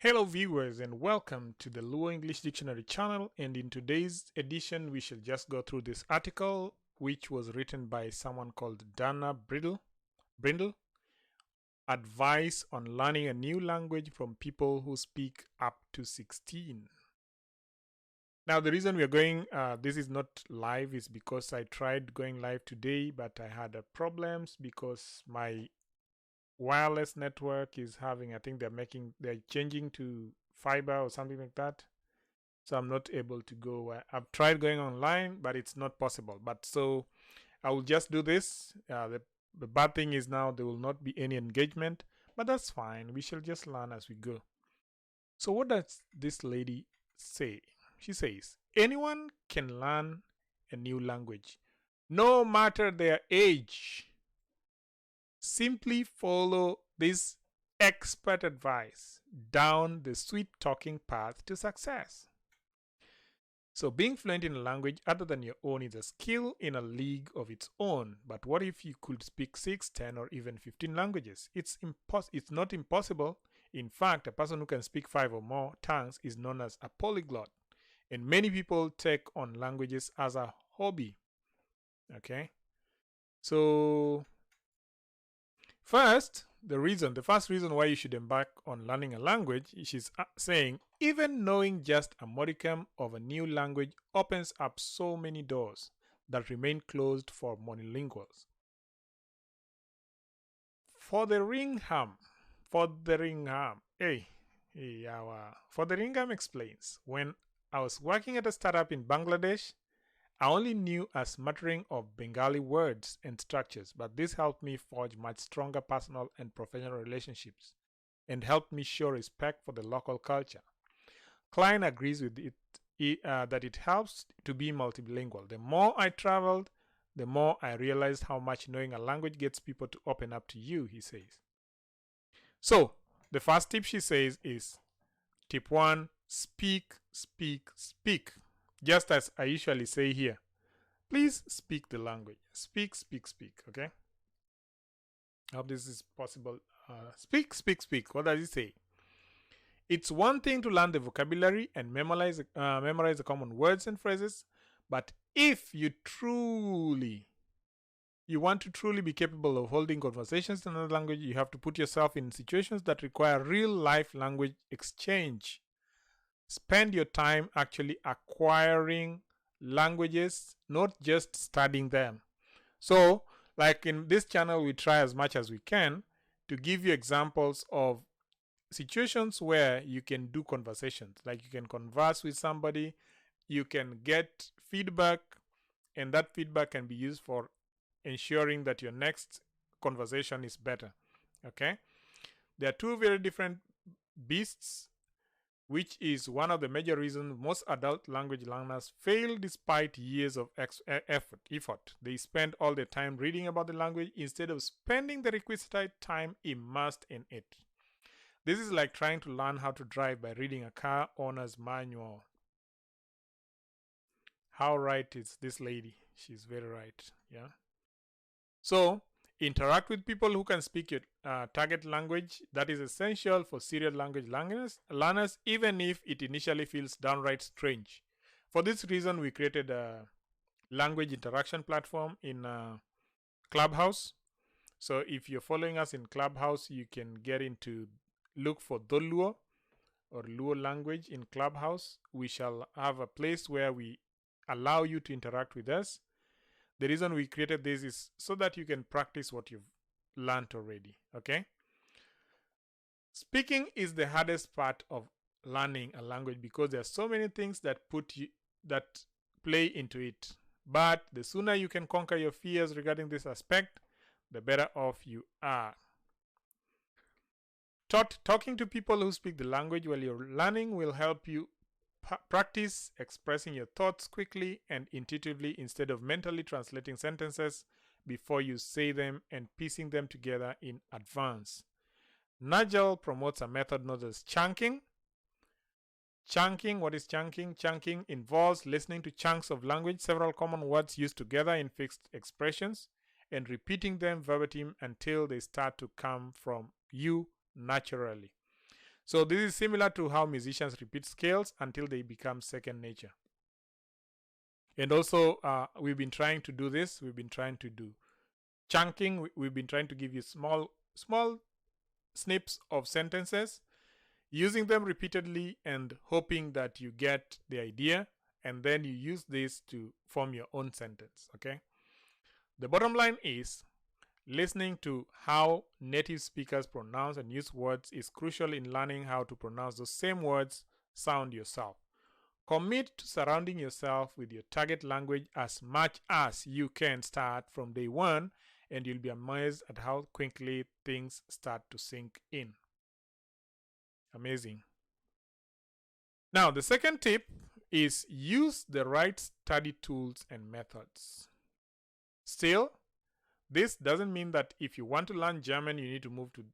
Hello viewers and welcome to the Luo English Dictionary channel, and in today's edition we shall just go through this article which was written by someone called Dana Brindle, Advice on Learning a New Language from People Who Speak Up to 16. Now the reason we are going, this is not live, is because I tried going live today but I had problems because my wireless network is having, I think they're changing to fiber or something like that, so I'm not able to go. I've tried going online but it's not possible, but so I will just do this. The bad thing is now there will not be any engagement, but that's fine, we shall just learn as we go. So what does this lady say? She says anyone can learn a new language no matter their age. Simply follow this expert advice down the sweet talking path to success. So being fluent in a language other than your own is a skill in a league of its own. But what if you could speak 6, 10, or even 15 languages? It's not impossible. In fact, a person who can speak 5 or more tongues is known as a polyglot. And many people take on languages as a hobby. Okay? So the first reason why you should embark on learning a language, she's saying, even knowing just a modicum of a new language opens up so many doors that remain closed for monolinguals. Fotheringham explains, when I was working at a startup in Bangladesh, I only knew a smattering of Bengali words and structures, but this helped me forge much stronger personal and professional relationships and helped me show respect for the local culture. Klein agrees with that it helps to be multilingual. The more I traveled, the more I realized how much knowing a language gets people to open up to you, he says. So, the first tip she says is tip 1, speak, speak, speak. Just as I usually say here, please speak the language. Speak, speak, speak. Okay? I hope this is possible. Speak, speak, speak. What does it say? It's one thing to learn the vocabulary and memorize the common words and phrases, but if you want to truly be capable of holding conversations in another language, you have to put yourself in situations that require real life language exchange. Spend your time actually acquiring languages, not just studying them. So, like in this channel, we try as much as we can to give you examples of situations where you can do conversations. Like you can converse with somebody, you can get feedback, and that feedback can be used for ensuring that your next conversation is better. Okay? There are two very different beasts, which is one of the major reasons most adult language learners fail despite years of effort. They spend all their time reading about the language instead of spending the requisite time immersed in it. This is like trying to learn how to drive by reading a car owner's manual. How right is this lady? She's very right. Yeah. So, interact with people who can speak your target language. That is essential for serious language learners, even if it initially feels downright strange. For this reason, we created a language interaction platform in Clubhouse. So if you're following us in Clubhouse, you can look for Doluo or Luo language in Clubhouse. We shall have a place where we allow you to interact with us. The reason we created this is so that you can practice what you've learned already. Okay? Speaking is the hardest part of learning a language because there are so many things that play into it. But the sooner you can conquer your fears regarding this aspect, the better off you are. Talking to people who speak the language while you're learning will help you practice expressing your thoughts quickly and intuitively instead of mentally translating sentences before you say them and piecing them together in advance. Nigel promotes a method known as chunking. Chunking, what is chunking? Chunking involves listening to chunks of language, several common words used together in fixed expressions, and repeating them verbatim until they start to come from you naturally. So this is similar to how musicians repeat scales until they become second nature. And also, we've been trying to do this. We've been trying to do chunking. We've been trying to give you small snips of sentences, using them repeatedly and hoping that you get the idea, and then you use this to form your own sentence. Okay. The bottom line is, listening to how native speakers pronounce and use words is crucial in learning how to pronounce those same words sound yourself. Commit to surrounding yourself with your target language as much as you can start from day one, and you'll be amazed at how quickly things start to sink in. Amazing. Now, the second tip is use the right study tools and methods. Still, this doesn't mean that if you want to learn German, you need to move to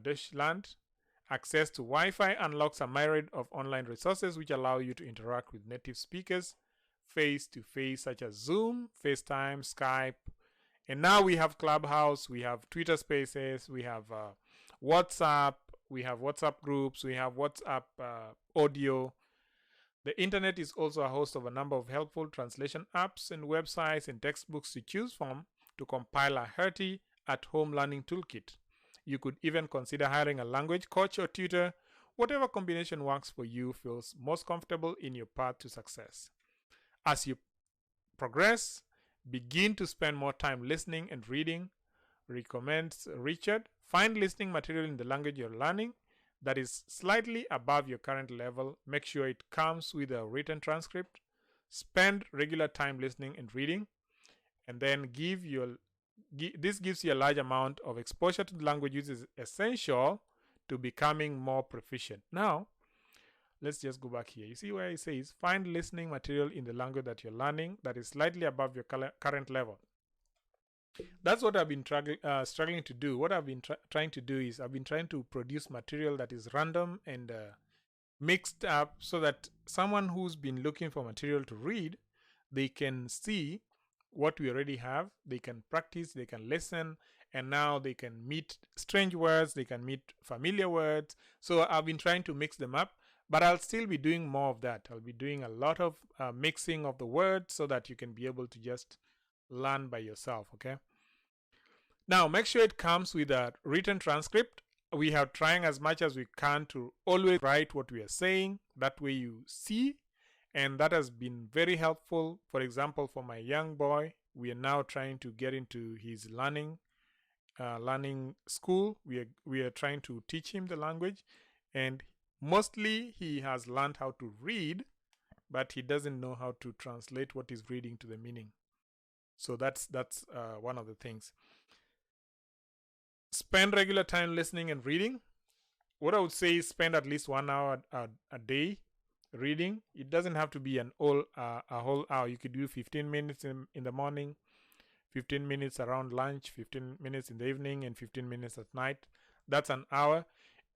Deutschland. Access to Wi-Fi unlocks a myriad of online resources which allow you to interact with native speakers face-to-face, such as Zoom, FaceTime, Skype. And now we have Clubhouse, we have Twitter Spaces, we have WhatsApp, we have WhatsApp groups, we have WhatsApp audio. The internet is also a host of a number of helpful translation apps and websites and textbooks to choose from to compile a hearty at-home learning toolkit. You could even consider hiring a language coach or tutor. Whatever combination works for you feels most comfortable in your path to success. As you progress, begin to spend more time listening and reading. Recommends Richard. Find listening material in the language you're learning that is slightly above your current level. Make sure it comes with a written transcript. Spend regular time listening and reading, and then this gives you a large amount of exposure to the language, which is essential to becoming more proficient. Now, let's just go back here. You see where it says find listening material in the language that you're learning that is slightly above your current level. That's what I've been struggling to do. What I've been trying to do is I've been trying to produce material that is random and mixed up so that someone who's been looking for material to read, they can see what we already have, they can practice, they can listen, and now they can meet strange words, they can meet familiar words. So I've been trying to mix them up, but I'll still be doing more of that. I'll be doing a lot of mixing of the words so that you can be able to just learn by yourself. Okay. Now, make sure it comes with a written transcript. We are trying as much as we can to always write what we are saying. That way you see, and that has been very helpful. For example, for my young boy, we are now trying to get into his learning school. We are trying to teach him the language, and mostly he has learned how to read, but he doesn't know how to translate what he's reading to the meaning. So that's one of the things. Spend regular time listening and reading. What I would say is spend at least 1 hour a day reading. It doesn't have to be a whole hour. You could do 15 minutes in the morning, 15 minutes around lunch, 15 minutes in the evening, and 15 minutes at night. That's an hour,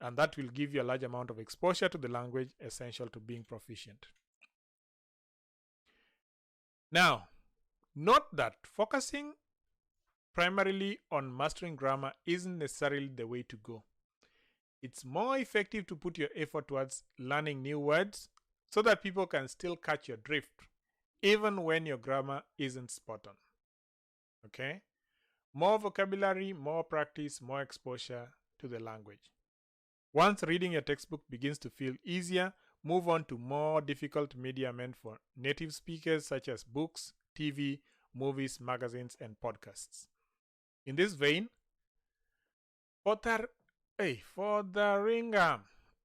and that will give you a large amount of exposure to the language essential to being proficient. Now, note that focusing primarily on mastering grammar isn't necessarily the way to go. It's more effective to put your effort towards learning new words so that people can still catch your drift, even when your grammar isn't spot on. Okay? More vocabulary, more practice, more exposure to the language. Once reading your textbook begins to feel easier, move on to more difficult media meant for native speakers, such as books, TV, movies, magazines, and podcasts. In this vein, Fotheringham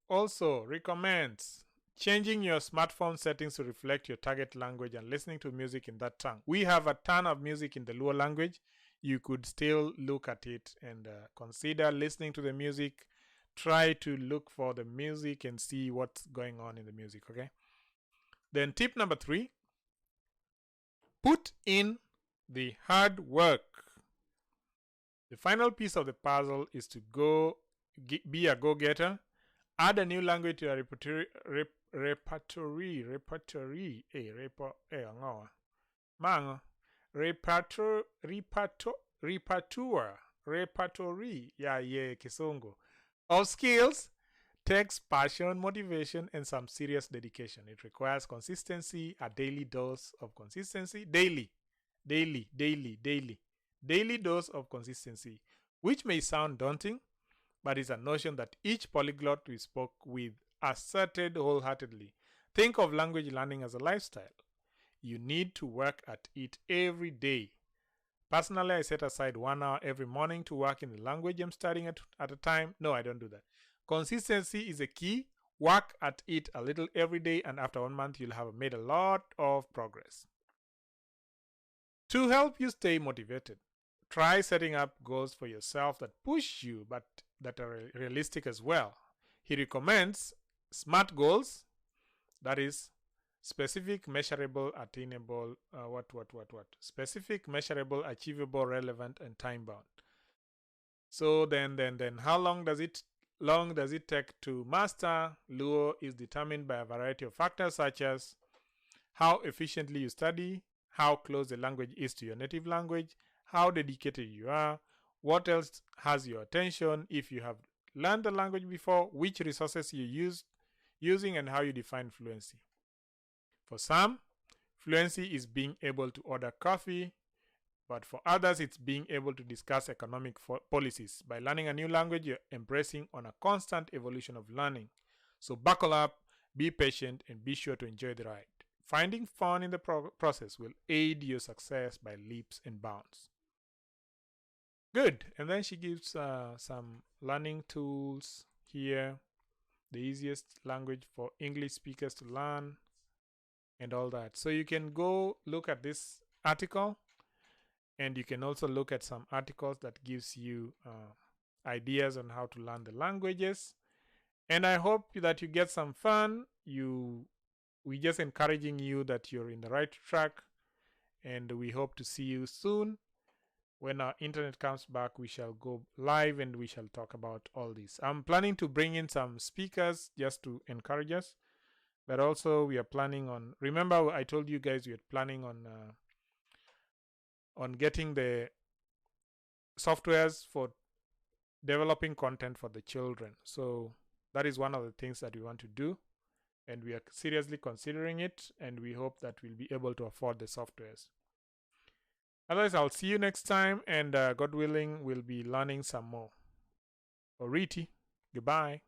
also recommends changing your smartphone settings to reflect your target language and listening to music in that tongue. We have a ton of music in the Luo language. You could still look at it and consider listening to the music. Try to look for the music and see what's going on in the music, okay? Then tip number 3, put in the hard work. The final piece of the puzzle is to be a go-getter. Add a new language to a repertoire. Kisungu of skills takes passion, motivation, and some serious dedication. It requires consistency, a daily dose of consistency, daily dose of consistency, which may sound daunting, but is a notion that each polyglot we spoke with asserted wholeheartedly. Think of language learning as a lifestyle. You need to work at it every day. Personally, I set aside 1 hour every morning to work in the language I'm studying at a time. No, I don't do that. Consistency is a key. Work at it a little every day, and after 1 month, you'll have made a lot of progress. To help you stay motivated, try setting up goals for yourself that push you but that are realistic as well. He recommends SMART goals, that is specific, measurable, attainable, specific, measurable, achievable, relevant, and time bound. So then how long does it take to master Luo is determined by a variety of factors such as how efficiently you study, how close the language is to your native language, how dedicated you are, what else has your attention, if you have learned the language before, which resources you using, and how you define fluency. For some, fluency is being able to order coffee, but for others, it's being able to discuss economic policies. By learning a new language, you're embracing on a constant evolution of learning. So buckle up, be patient, and be sure to enjoy the ride. Finding fun in the process will aid your success by leaps and bounds. Good. And then she gives some learning tools here. The easiest language for English speakers to learn and all that. So you can go look at this article, and you can also look at some articles that gives you ideas on how to learn the languages. And I hope that you get some fun. We just encouraging you that you're in the right track, and we hope to see you soon. When our internet comes back, we shall go live and we shall talk about all this. I'm planning to bring in some speakers just to encourage us, but also we are planning on, remember I told you guys we are planning on getting the softwares for developing content for the children. So that is one of the things that we want to do, and we are seriously considering it, and we hope that we'll be able to afford the softwares. Otherwise, I'll see you next time, and God willing, we'll be learning some more. Oriti, goodbye.